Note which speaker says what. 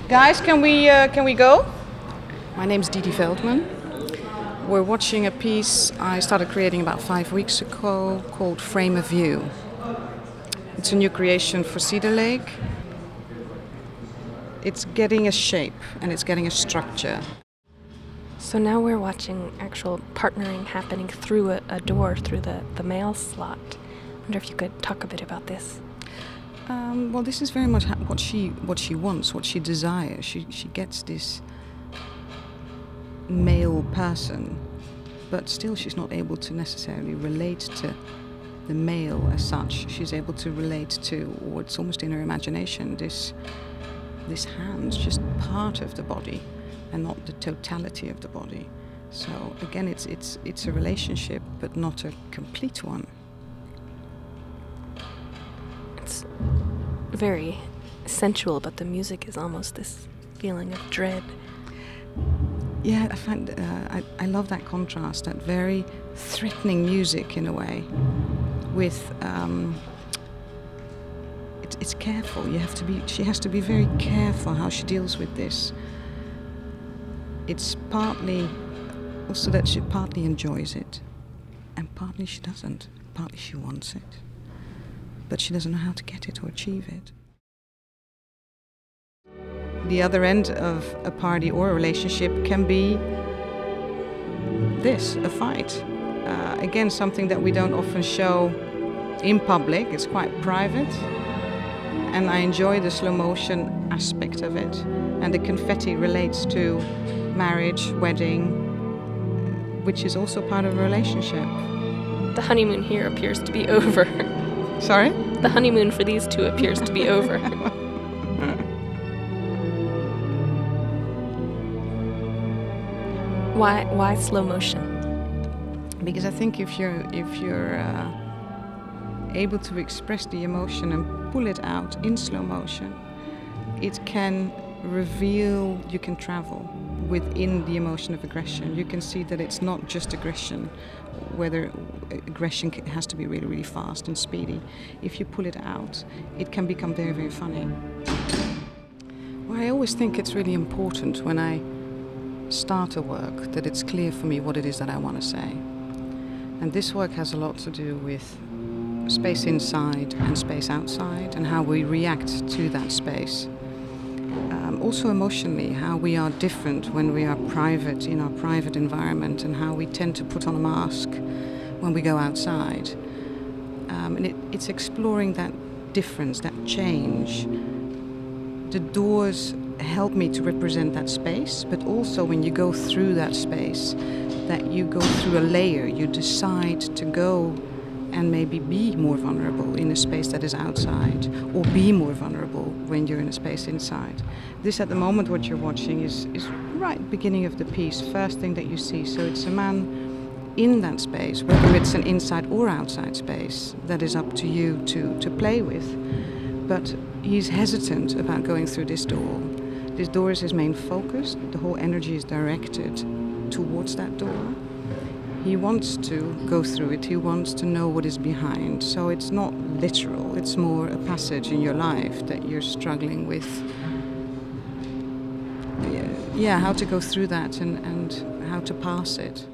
Speaker 1: Guys, can we go?
Speaker 2: My name's Didy Veldman. We're watching a piece I started creating about 5 weeks ago called Frame of View. It's a new creation for Cedar Lake. It's getting a shape and it's getting a structure.
Speaker 3: So now we're watching actual partnering happening through a door, through the mail slot. I wonder if you could talk a bit about this.
Speaker 2: Well, this is very much what she wants, what she desires. She gets this male person, but still she's not able to necessarily relate to the male as such. She's able to relate to, or it's almost in her imagination, this hand's just part of the body and not the totality of the body. So again, it's a relationship, but not a complete one.
Speaker 3: It's very sensual, but the music is almost this feeling of dread.
Speaker 2: Yeah, I find I love that contrast, that very threatening music in a way, with it's careful. She has to be very careful how she deals with this. It's partly also that she partly enjoys it, and partly she doesn't. Partly she wants it, but she doesn't know how to get it or achieve it. The other end of a party or a relationship can be this, a fight. Again, something that we don't often show in public. It's quite private, and I enjoy the slow motion aspect of it. And the confetti relates to marriage, wedding, which is also part of a relationship.
Speaker 3: The honeymoon here appears to be over.
Speaker 2: Sorry?
Speaker 3: The honeymoon for these two appears to be over. Why slow motion?
Speaker 2: Because I think if you're able to express the emotion and pull it out in slow motion, it can reveal, you can travel within the emotion of aggression. You can see that it's not just aggression, whether aggression has to be really, really fast and speedy. If you pull it out, it can become very, very funny. Well, I always think it's really important when I start a work that it's clear for me what it is that I want to say. And this work has a lot to do with space inside and space outside, and how we react to that space. Also emotionally, how we are different when we are private, in our private environment, and how we tend to put on a mask when we go outside. And it's exploring that difference, that change. The doors help me to represent that space, but also when you go through that space, that you go through a layer, you decide to go and maybe be more vulnerable in a space that is outside, or be more vulnerable when you're in a space inside. This at the moment, what you're watching is right beginning of the piece, first thing that you see. So it's a man in that space, whether it's an inside or outside space, that is up to you to play with. But he's hesitant about going through this door. This door is his main focus. The whole energy is directed towards that door. He wants to go through it. He wants to know what is behind. So it's not literal. It's more a passage in your life that you're struggling with. Yeah, how to go through that and how to pass it.